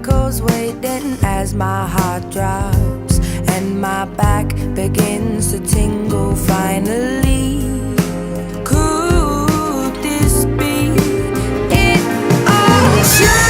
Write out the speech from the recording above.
echoes waiting as my heart drops and my back begins to tingle finally. Could this be it all?